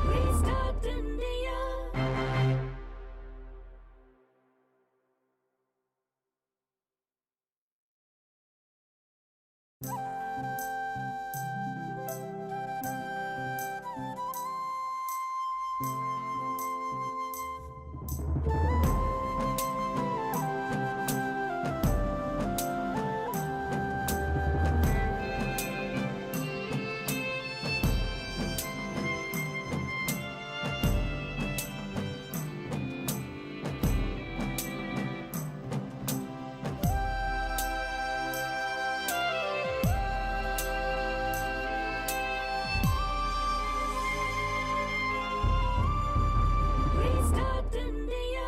Restart India. Restart India.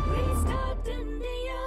Restart India.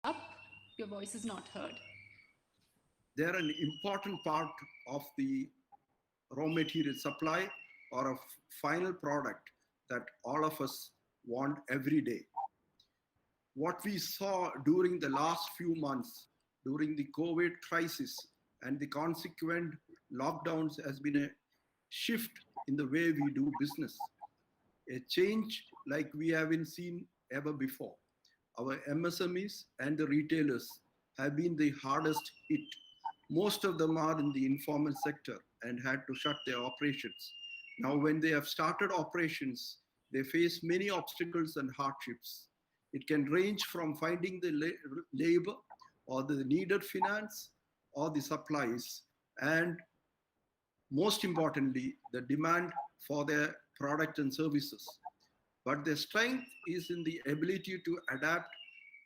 Up, your voice is not heard. They're an important part of the raw material supply or a final product that all of us want every day. What we saw during the last few months, during the COVID crisis and the consequent lockdowns, has been a shift in the way we do business. a change like we haven't seen ever before. Our MSMEs and the retailers have been the hardest hit. Most of them are in the informal sector and had to shut their operations. Now, when they have started operations, they face many obstacles and hardships. It can range from finding the labor or the needed finance or the supplies, and most importantly, the demand for their product and services. But their strength is in the ability to adapt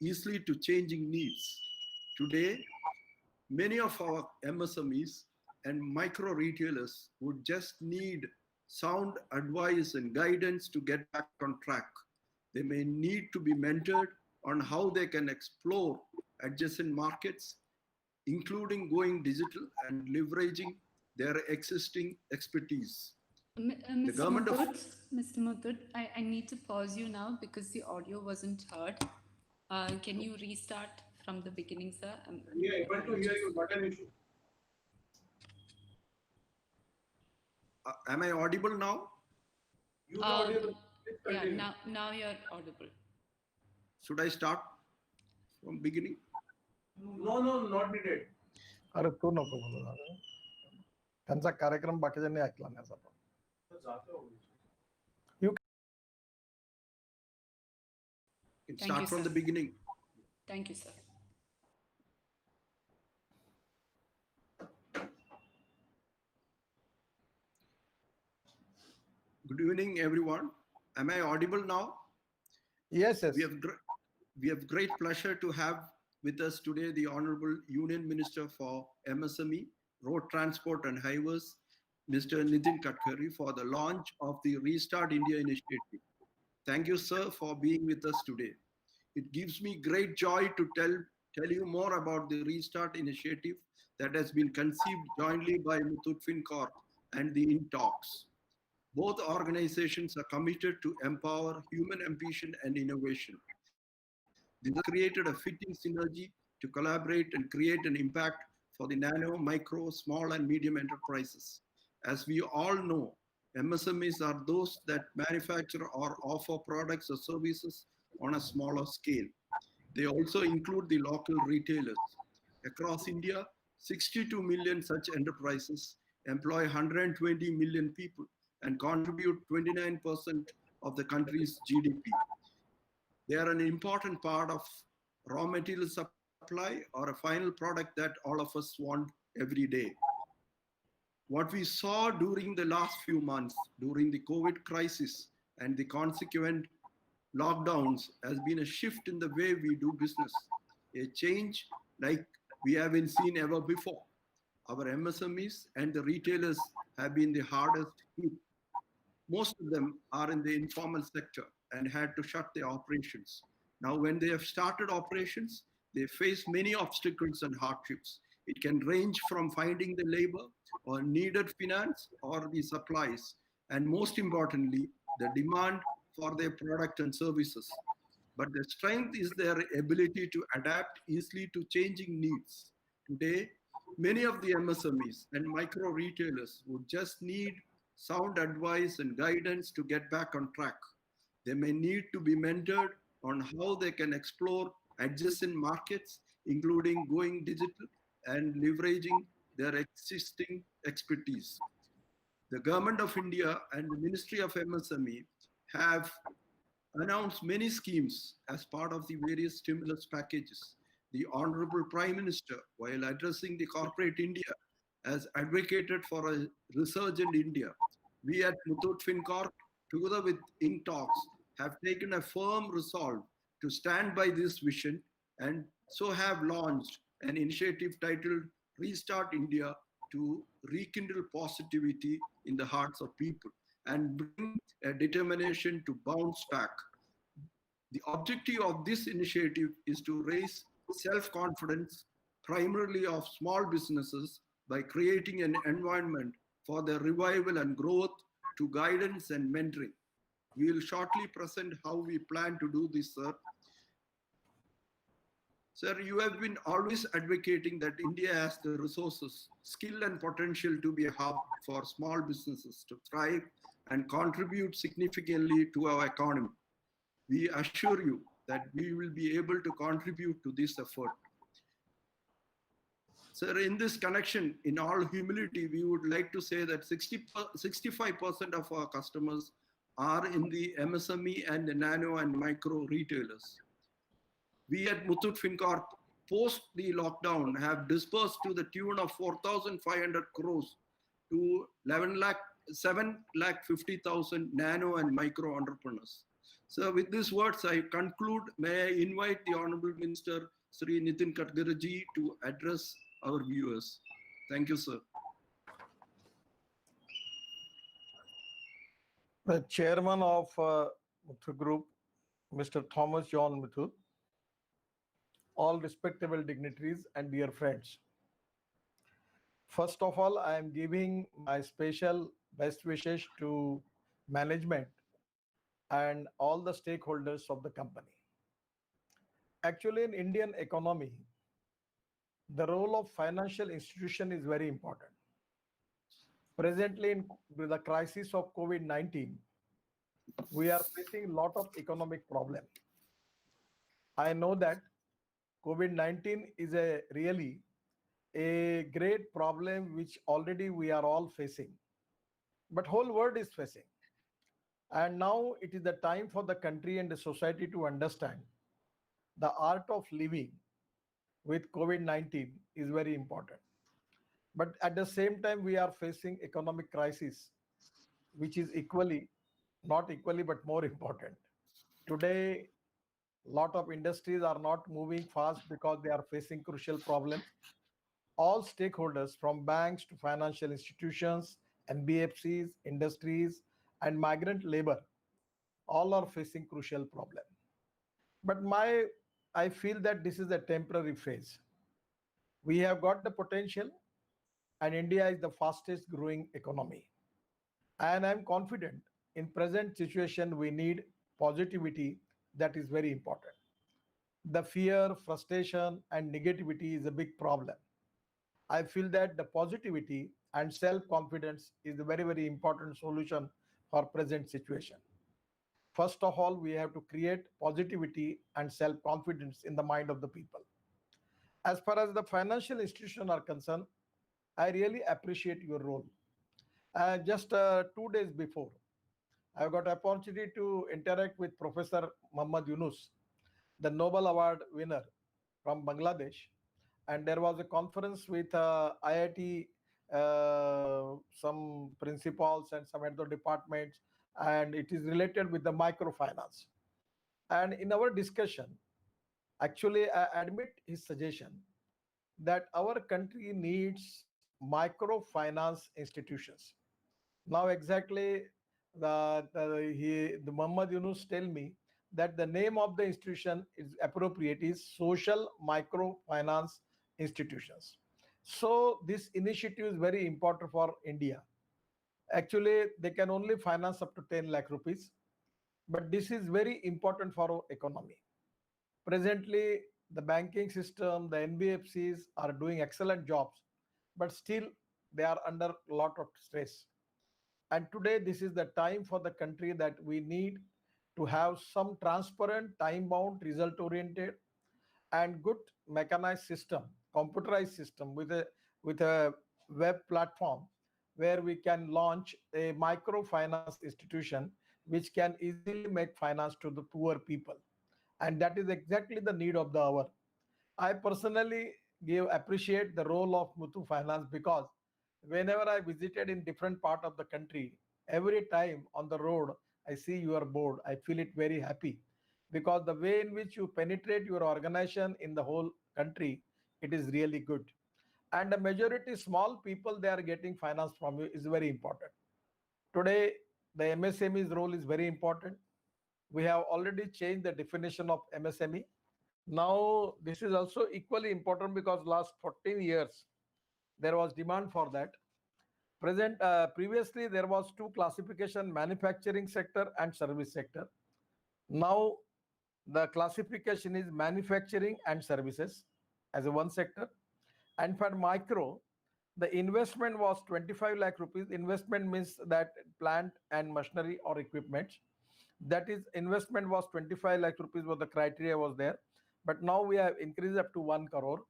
easily to changing needs. Today, many of our MSMEs and micro retailers would just need sound advice and guidance to get back on track. They may need to be mentored on how they can explore adjacent markets, including going digital and leveraging their existing expertise. The Mr. government of Mr. Muthoot, I need to pause you now because the audio wasn't heard. Can you restart from the beginning, sir? We are able to hear you, not an issue. am I audible now? You are audible. Please Yeah, continue. now you're audible. Should I start from beginning? No, not needed. अरे तू नको बोलू दादा त्यांचा कार्यक्रम बाकीच्यांनी ऐकला नाही असा Can Thank start you, from sir. the beginning. Thank you, sir. Good evening, everyone. Am I audible now? yes yes We have great pleasure to have with us today the Honorable Union Minister for MSME, Road Transport and Highways, Mr. Nitin Gadkari, for the launch of the Restart India initiative. Thank you, sir, for being with us today. It gives me great joy to tell you more about the Restart initiative that has been conceived jointly by Muthoot Fincorp and the InTalks. Both organizations are committed to empower human ambition and innovation. This has created a fitting synergy to collaborate and create an impact for the nano, micro, small, and medium enterprises. As we all know, MSMEs are those that manufacture or offer products or services on a smaller scale. They also include the local retailers. Across India, 62 million such enterprises employ 120 million people and contribute 29% of the country's GDP. They are an important part of raw material supply or a final product that all of us want every day. What we saw during the last few months, during the COVID crisis and the consequent lockdowns, has been a shift in the way we do business, a change like we haven't seen ever before. Our MSMEs and the retailers have been the hardest hit. Most of them are in the informal sector and had to shut their operations. Now, when they have started operations, they face many obstacles and hardships. It can range from finding the labor or needed finance or the supplies, and most importantly, the demand for their product and services. But the strength is their ability to adapt easily to changing needs. Today, many of the MSMEs and micro retailers would just need sound advice and guidance to get back on track. They may need to be mentored on how they can explore adjacent markets, including going digital and leveraging their existing expertise. The Government of India and the Ministry of MSME have announced many schemes as part of the various stimulus packages. The Honorable Prime Minister, while addressing the corporate India, has advocated for a resurgent India. We at Muthoot Fincorp, together with InTalks, have taken a firm resolve to stand by this vision and so have launched an initiative titled Restart India to rekindle positivity in the hearts of people and bring a determination to bounce back. The objective of this initiative is to raise self-confidence, primarily of small businesses, by creating an environment for their revival and growth to guidance and mentoring. We will shortly present how we plan to do this, sir. Sir, you have been always advocating that India has the resources, skill and potential to be a hub for small businesses to thrive and contribute significantly to our economy. We assure you that we will be able to contribute to this effort. Sir, in this connection, in all humility, we would like to say that 65% of our customers are in the MSME and the nano and micro retailers. We at Muthoot FinCorp, post the lockdown, have disbursed to the tune of 4,500 crores to 7,50,000 nano and micro entrepreneurs. So with these words, I conclude. May I invite the Honorable Minister, Shri Nitin Gadkari to address our viewers. Thank you, sir. The chairman of Muthoot Group, Mr. Thomas John Muthoot, all respectable dignitaries and dear friends. First of all, I am giving my special best wishes to management and all the stakeholders of the company. Actually, in Indian economy, the role of financial institution is very important. Presently, in the crisis of COVID-19, we are facing a lot of economic problem. I know that COVID-19 is really a great problem which already we are all facing, but whole world is facing. And now it is the time for the country and the society to understand the art of living with COVID-19 is very important. But at the same time, we are facing economic crisis, which is not equally, but more important. Today, lot of industries are not moving fast because they are facing crucial problems. All stakeholders from banks to financial institutions, NBFCs, industries, and migrant labor, all are facing crucial problem. But I feel that this is a temporary phase. We have got the potential, and India is the fastest growing economy. And I'm confident in present situation, we need positivity. That is very important. The fear, frustration, and negativity is a big problem. I feel that the positivity and self-confidence is a very, very important solution for present situation. First of all, we have to create positivity and self-confidence in the mind of the people. As far as the financial institutions are concerned, I really appreciate your role. Just 2 days before, I got an opportunity to interact with Professor Muhammad Yunus, the Nobel Award winner from Bangladesh. And there was a conference with IIT, some principals and some other departments, and it is related with the microfinance. And in our discussion, actually, I admit his suggestion that our country needs microfinance institutions. Now, exactly, the Muhammad Yunus tell me that the name of the institution is appropriate is social microfinance institutions. So this initiative is very important for India. Actually, they can only finance up to 10 lakh rupees, but this is very important for our economy. Presently, the banking system, the NBFCs are doing excellent jobs, but still they are under a lot of stress. And today, this is the time for the country that we need to have some transparent, time-bound, result-oriented, and good mechanized system, computerized system with a web platform where we can launch a microfinance institution which can easily make finance to the poor people. And that is exactly the need of the hour. I personally appreciate the role of Muthoot Finance because whenever I visited in different part of the country, every time on the road, I see your board, I feel it very happy because the way in which you penetrate your organization in the whole country, it is really good. And the majority small people, they are getting finance from you is very important. Today, the MSME's role is very important. We have already changed the definition of MSME. Now, this is also equally important because last 14 years, there was demand for that. Previously, there was two classification, manufacturing sector and service sector. Now, the classification is manufacturing and services as a one sector. And for micro, The investment was 25 lakh rupees. Investment means that plant and machinery or equipment. That is, investment was 25 lakh rupees was the criteria was there. But now we have increased up to 1 crore.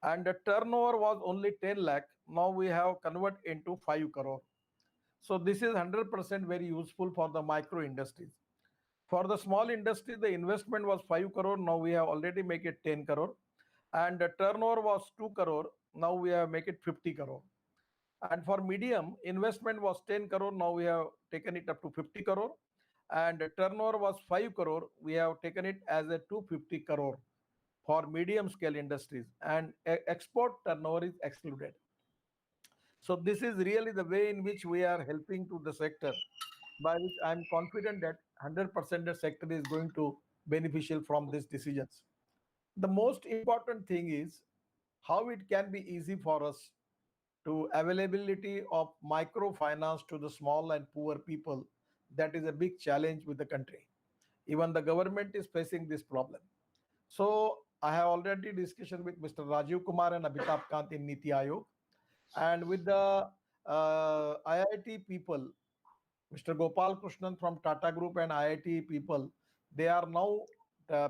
And the turnover was only 10 lakh. Now we have converted into 5 crore. So this is 100% very useful for the micro industries. For the small industry, the investment was 5 crore. Now we have already make it 10 crore. And the turnover was 2 crore. Now we have make it 50 crore. And for medium, investment was 10 crore. Now we have taken it up to 50 crore. And the turnover was 5 crore. We have taken it as a 250 crore for medium scale industries. And export turnover is excluded. So this is really the way in which we are helping to the sector, by which I am confident that 100% the sector is going to beneficial from these decisions. The most important thing is how it can be easy for us to availability of microfinance to the small and poor people. That is a big challenge with the country. Even the government is facing this problem. So I have already discussion with Mr. Rajiv Kumar and Amitabh Kant in Niti Ayog, and with the IIT people, Mr. Gopal Krishnan from Tata Group and IIT people, they are now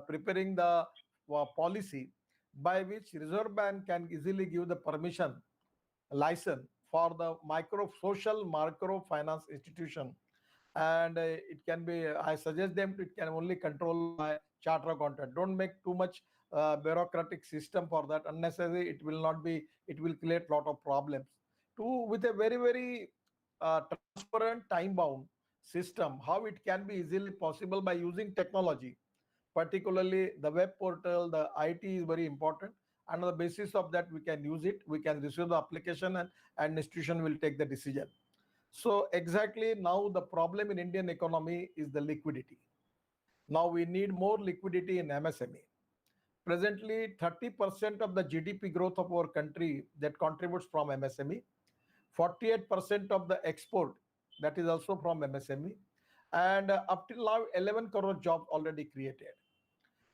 preparing the policy by which Reserve Bank can easily give the permission license for the social microfinance institution. And it can be, I suggest them it can only control by charter contract. Don't make too much bureaucratic system for that. Unnecessary, it will not be, it will create lot of problems. With a very, very transparent time bound system, how it can be easily possible by using technology, particularly the web portal, the IT is very important. And on the basis of that, we can use it, we can receive the application, and institution will take the decision. So exactly now the problem in Indian economy is the liquidity. Now we need more liquidity in MSME. Presently, 30% of the GDP growth of our country that contributes from MSME, 48% of the export that is also from MSME, and up till now 11 crore jobs already created.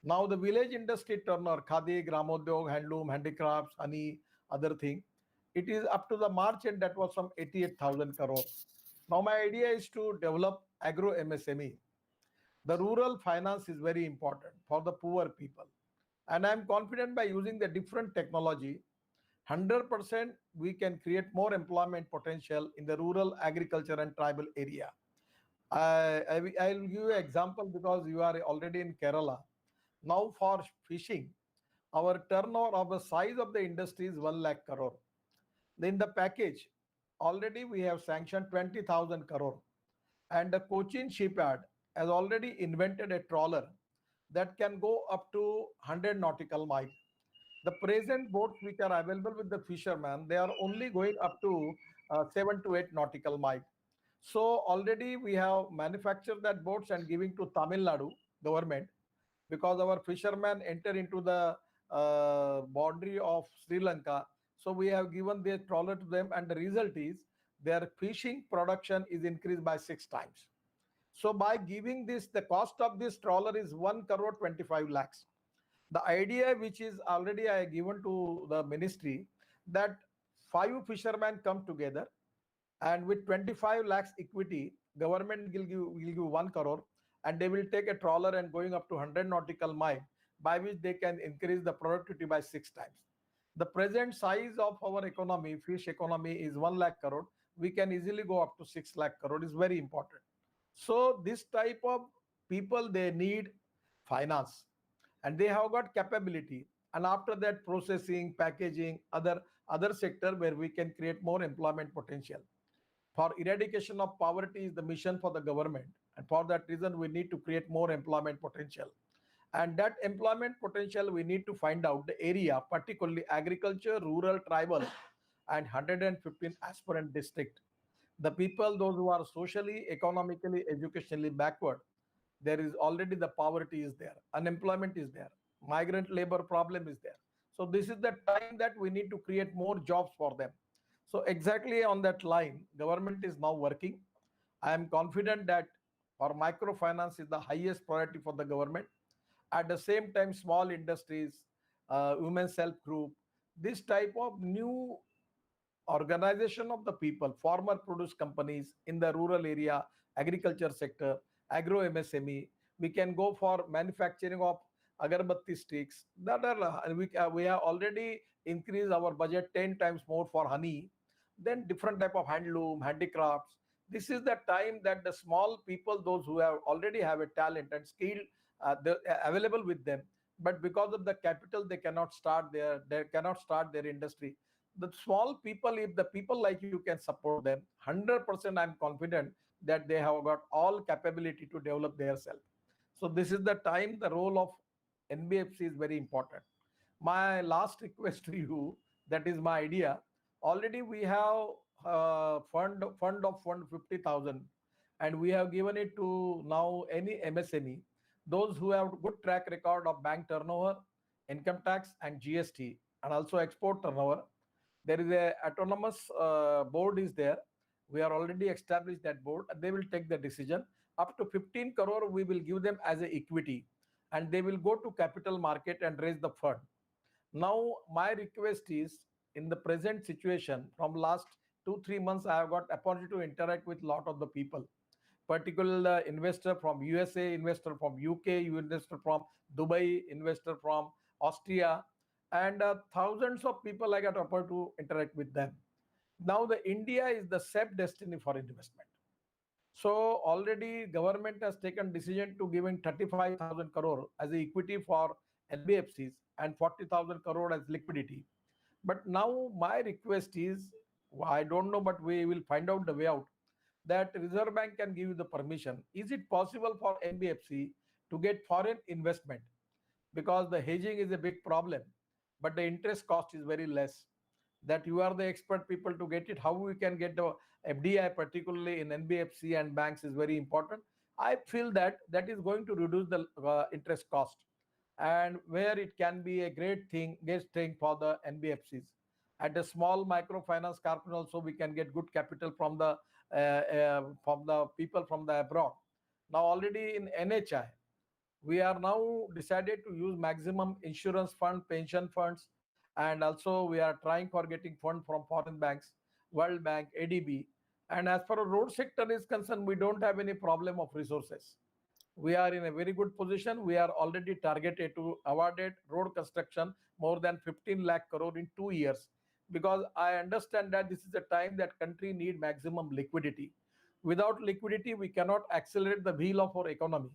Now the village industry turnover, khadi, gramodyog, handloom, handicrafts, honey, other thing, it is up to the March end that was some 88,000 crore. Now my idea is to develop agro MSME. The rural finance is very important for the poor people. And I'm confident by using the different technology, 100% we can create more employment potential in the rural agriculture and tribal area. I'll give you an example because you are already in Kerala. Now for fishing, our turnover of the size of the industry is 1 lakh crore. In the package, already we have sanctioned 20,000 crore. And the Cochin shipyard has already invented a trawler that can go up to 100 nautical miles. The present boats which are available with the fishermen, they are only going up to 7 to 8 nautical miles. So already we have manufactured that boats and giving to Tamil Nadu government, because our fishermen enter into the boundary of Sri Lanka. So we have given the trawler to them, and the result is their fishing production is increased by 6 times. So by giving this, the cost of this trawler is 1 crore 25 lakhs. The idea which is already I given to the ministry, that 5 fishermen come together, and with 25 lakhs equity, government will give 1 crore, and they will take a trawler and going up to 100 nautical mile, by which they can increase the productivity by 6 times. The present size of our economy, fish economy, is 1 lakh crore. We can easily go up to 6 lakh crore. Is very important. So this type of people, they need finance, and they have got capability. And after that, processing, packaging, other sector where we can create more employment potential. For eradication of poverty is the mission for the government, and for that reason we need to create more employment potential. And that employment potential, we need to find out the area, particularly agriculture, rural, tribal, and 115 aspirant district. The people, those who are socially, economically, educationally backward, there is already the poverty is there, unemployment is there, migrant labor problem is there. So this is the time that we need to create more jobs for them. So exactly on that line, government is now working. I am confident that for microfinance is the highest priority for the government. At the same time, small industries, women's self group, this type of new organization of the people, farmer produce companies in the rural area, agriculture sector, agro MSME. We can go for manufacturing of agarbatti sticks. That are we have already increased our budget 10 times more for honey. Then different type of handloom, handicrafts. This is the time that the small people, those who have already have a talent and skill, available with them, but because of the capital, they cannot start their industry. The small people, if the people like you can support them 100%, I'm confident that they have got all capability to develop their self. So this is the time the role of NBFC is very important. My last request to you, that is my idea. Already we have fund 50,000, and we have given it to now any MSME, those who have good track record of bank turnover, income tax and GST, and also export turnover. There is a autonomous board is there. We are already established that board. They will take the decision. Up to 15 crore we will give them as a equity, and they will go to capital market and raise the fund. Now my request is, in the present situation, from last 2 3 months I have got opportunity to interact with lot of the people, particular investor from USA, investor from UK, investor from Dubai, investor from Austria, and thousands of people I got opportunity to interact with them. Now the India is the safe destiny for investment. So already government has taken decision to giving 35,000 crore as a equity for NBFCs and 40,000 crore as liquidity. But now my request is, I don't know, but we will find out the way out, that Reserve Bank can give you the permission. Is it possible for NBFC to get foreign investment? Because the hedging is a big problem, but the interest cost is very less. That you are the expert people to get it. How we can get the FDI, particularly in NBFC and banks, is very important. I feel that that is going to reduce the interest cost, and where it can be a great thing for the NBFCs. At a small microfinance corporation also, we can get good capital from the people from the abroad. Now already in NHI, we are now decided to use maximum insurance fund, pension funds, and also we are trying for getting fund from foreign banks, World Bank, ADB. And as far as road sector is concerned, we don't have any problem of resources. We are in a very good position. We are already targeted to awarded road construction more than 15 lakh crore in 2 years, because I understand that this is a time that country need maximum liquidity. Without liquidity, we cannot accelerate the wheel of our economy.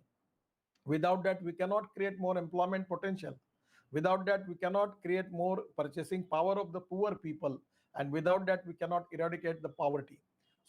Without that, we cannot create more employment potential. Without that, we cannot create more purchasing power of the poor people. And without that, we cannot eradicate the poverty.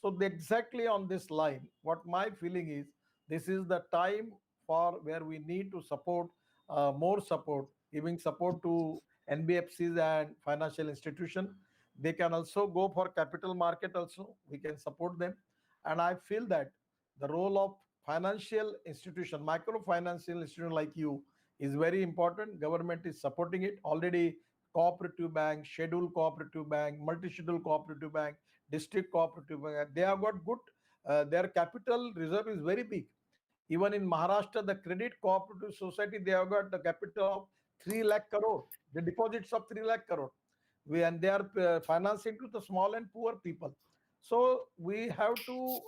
So, exactly on this line, what my feeling is, this is the time for where we need to support, more support, giving support to NBFCs and financial institution. They can also go for capital market also. We can support them. And I feel that the role of financial institution, microfinancial institution like you, is very important. Government is supporting it already. Cooperative bank, scheduled cooperative bank, multi-scheduled cooperative bank, district cooperative bank, they have got good, their capital reserve is very big. Even in Maharashtra, the credit cooperative society, they have got the capital of 3 lakh crore, the deposits of 3 lakh crore. And they are financing to the small and poor people. So we have to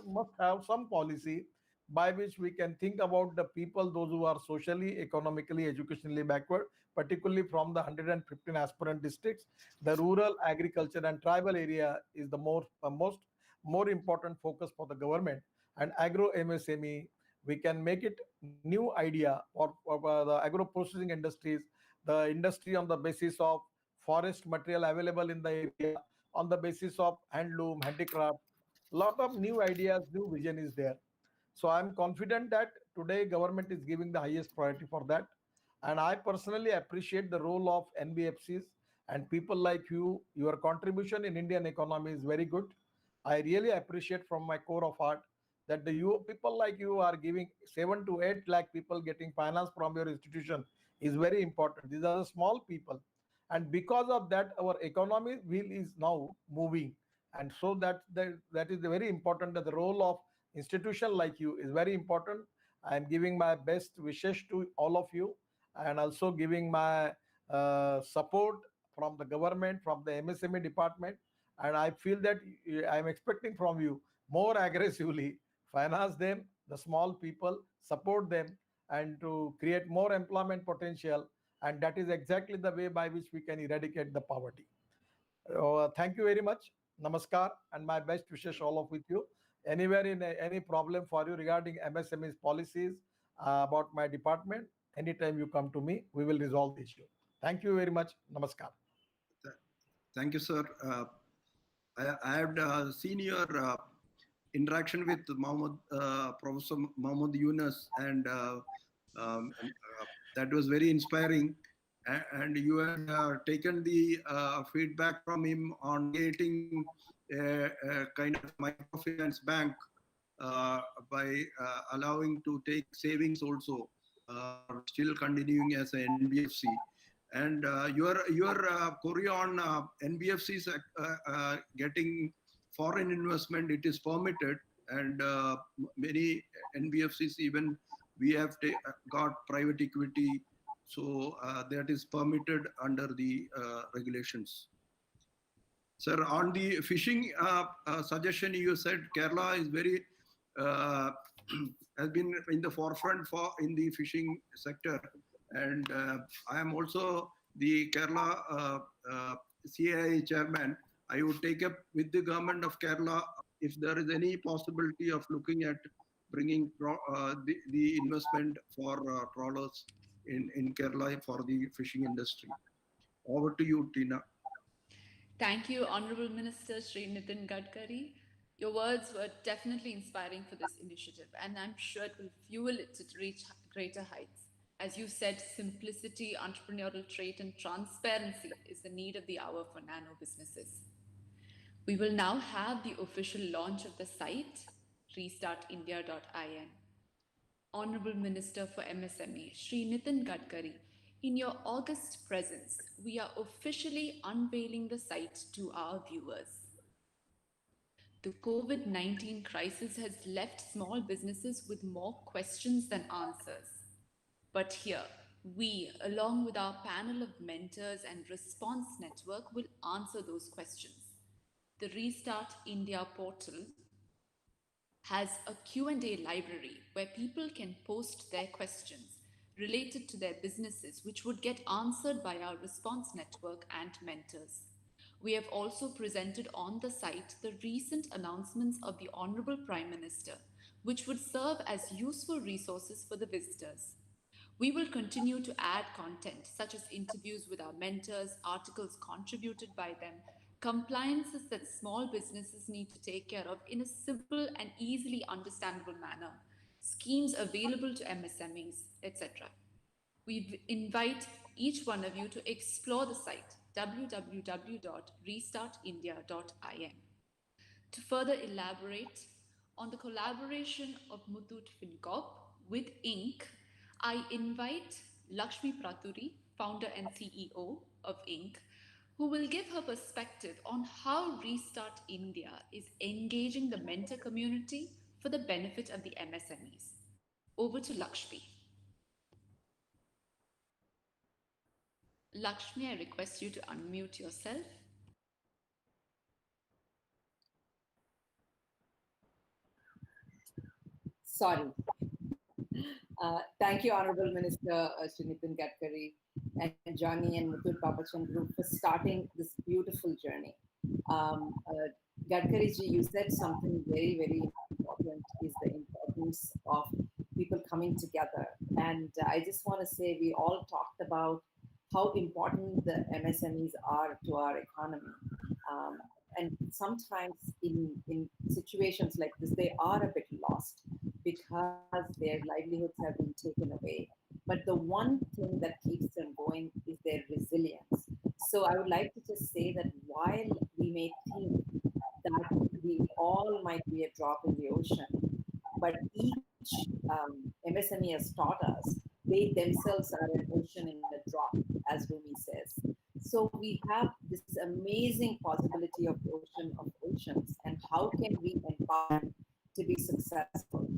must have some policy by which we can think about the people, those who are socially, economically, educationally backward, particularly from the 115 aspirant districts. The rural agriculture and tribal area is the more important focus for the government. And agro MSME, we can make it new idea for the agro processing industries, the industry on the basis of forest material available in the area, on the basis of handloom, handicraft. Lot of new ideas, new vision is there. So I'm confident that today government is giving the highest priority for that. And I personally appreciate the role of NBFCs and people like you. Your contribution in Indian economy is very good. I really appreciate from my core of heart that the you people like you are giving 7 to 8 lakh people getting finance from your institution is very important. These are the small people. And because of that, our economy wheel is now moving. And so that is very important, that the role of institution like you is very important. I am giving my best wishes to all of you, and also giving my support from the government, from the MSME department. And I feel that I'm expecting from you more aggressively finance them, the small people, support them, and to create more employment potential. And that is exactly the way by which we can eradicate the poverty. Thank you very much. Namaskar, and my best wishes all of with you. Anywhere in any problem for you regarding MSME's policies about my department, anytime you come to me, we will resolve the issue. Thank you very much. Namaskar. Th- Thank you, sir. I have seen your interaction with Professor Mohammed Yunus, and that was very inspiring. And you had taken the feedback from him on creating a kind of microfinance bank by allowing to take savings also, still continuing as an NBFC. And your query on NBFCs getting foreign investment, it is permitted, and many NBFCs even we have got private equity, so that is permitted under the regulations. Sir, on the fishing suggestion, you said Kerala is very uh, has been in the forefront for in the fishing sector, and I am also the Kerala CAI chairman. I would take up with the government of Kerala if there is any possibility of looking at bringing the investment for trawlers in Kerala for the fishing industry. Over to you, Tina. Thank you, Honorable Minister Shri Nitin Gadkari. Your words were definitely inspiring for this initiative, and I'm sure it will fuel it to reach greater heights. As you said, simplicity, entrepreneurial trait, and transparency is the need of the hour for nano businesses. We will now have the official launch of the site, restartindia.in. Honorable Minister for MSME, Shri Nitin Gadkari, in your August presence, we are officially unveiling the site to our viewers. The COVID 19 crisis has left small businesses with more questions than answers. But here, we, along with our panel of mentors and response network, will answer those questions. The Restart India portal has a Q&A library where people can post their questions related to their businesses, which would get answered by our response network and mentors. We have also presented on the site the recent announcements of the Honorable Prime Minister, which would serve as useful resources for the visitors. We will continue to add content such as interviews with our mentors, articles contributed by them, compliances that small businesses need to take care of in a simple and easily understandable manner, schemes available to MSMEs, etc. We invite each one of you to explore the site www.restartindia.in. To further elaborate on the collaboration of Muthoot FinCorp with Inc., I invite Lakshmi Praturi, founder and CEO of Inc., who will give her perspective on how Restart India is engaging the mentor community for the benefit of the MSMEs. Over to Lakshmi. Lakshmi, I request you to unmute yourself. Sorry. Thank you, Honorable Minister Shri Nitin Gadkari and Johnny and Muthoot Papachan Group for starting this beautiful journey. Gadkari ji, you said something very, very important, is the importance of people coming together. And I just want to say we all talked about how important the MSMEs are to our economy. And sometimes in situations like this, they are a bit lost because their livelihoods have been taken away. But the one thing that keeps them going is their resilience. So I would like to just say that while we may think that we all might be a drop in the ocean, but each MSME has taught us they themselves are an ocean in a drop, as Rumi says. So we have this amazing possibility of the ocean of oceans, and how can we empower them to be successful?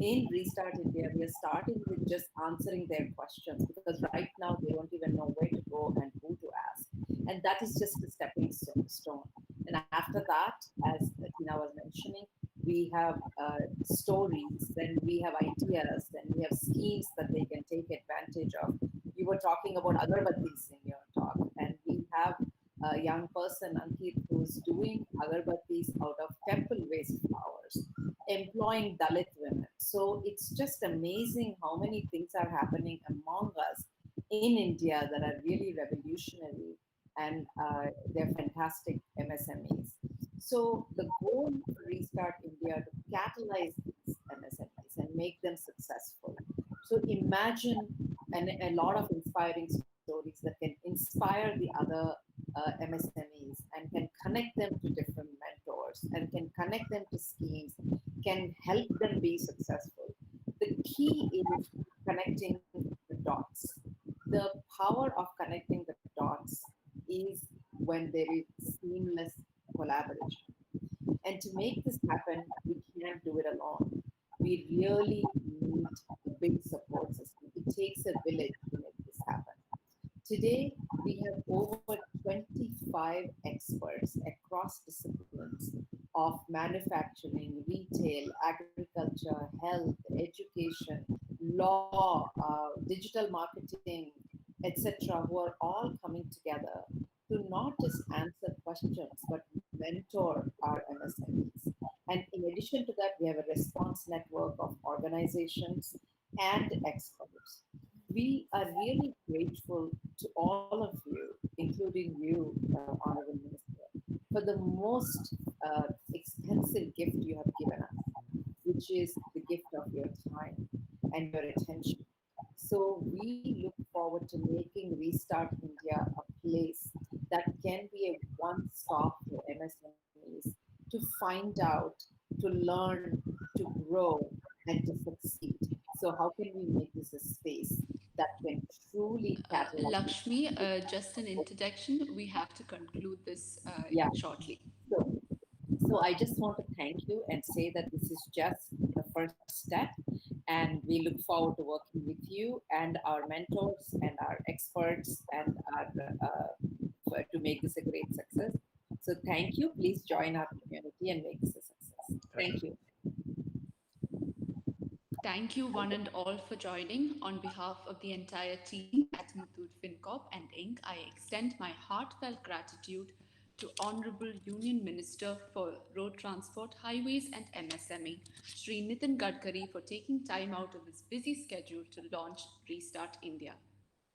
In Restart India, we are starting with just answering their questions because right now they don't even know where to go and who to ask. And that is just a stepping stone. And after that, as Tina was mentioning, we have stories, and we have ideas, and we have schemes that they can take advantage of. You were talking about agarbattis in your talk, and we have a young person, Ankit, who's doing agarbattis out of temple waste flowers, employing Dalit women. So it's just amazing how many things are happening among us in India that are really revolutionary, and they're fantastic MSMEs. So the goal for Restart India to catalyze these MSMEs and make them successful. So imagine a lot of inspiring stories that can inspire the other MSMEs and can connect them to different mentors and can connect them to schemes, can help them be successful. The key is connecting the dots. The power of connecting the dots is when there is seamless collaboration. And to make this happen, we can't do it alone. We really need a big support system. It takes a village to make this happen. Today, we have over 25 experts across disciplines of manufacturing, retail, agriculture, health, education, law, digital marketing, etc., who are all coming together to not just answer questions, but mentor our MSMEs. And in addition to that, we have a response network of organizations and experts. We are really grateful to all of you, including you, Honorable Minister, for the most expensive gift you have given us, which is the gift of your time and your attention. So we look forward to making Restart India a place that can be a one-stop for MSMEs to find out, to learn, to grow, and to succeed. So how can we make this a space that can truly catalyze? Lakshmi, just an interjection. We have to conclude this Yeah. shortly. So I just want to thank you and say that this is just the first step, and we look forward to working with you and our mentors and our experts and our to make this a great success. So thank you. Please join our community and make this a success. Thank you. Thank you, one and all, for joining. On behalf of the entire team at Muthoot FinCorp and Inc., I extend my heartfelt gratitude to Honorable Union Minister for Road Transport, Highways and MSME, Shri Nitin Gadkari, for taking time out of his busy schedule to launch Restart India.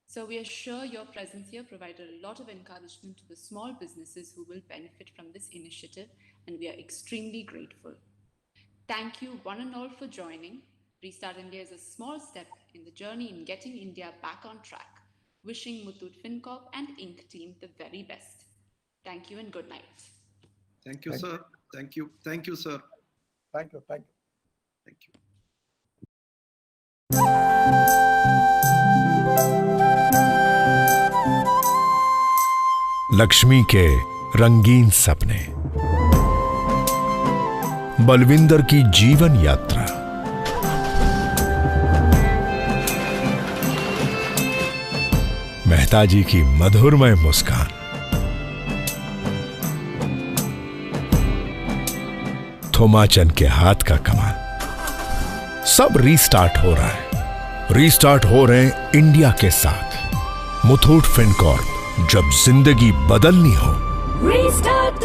So we are sure your presence here provided a lot of encouragement to the small businesses who will benefit from this initiative, and we are extremely grateful. Thank you, one and all, for joining. Restart India is a small step in the journey in getting India back on track. Wishing Muthoot FinCorp and Inc. team the very best. Thank you and good night. Thank you, sir. Thank you. Thank you, sir. Thank you. Thank you. Thank you. Lakshmi के रंगीन सपने, बलविंदर की जीवन यात्रा, मेहता जी की मधुरमय मुस्कान, थोमाचंद के हाथ का कमाल, सब रीस्टार्ट हो रहा है। रीस्टार्ट हो रहे हैं इंडिया के साथ। मुथूट फिनकॉर्प, जब जिंदगी बदलनी हो। Restart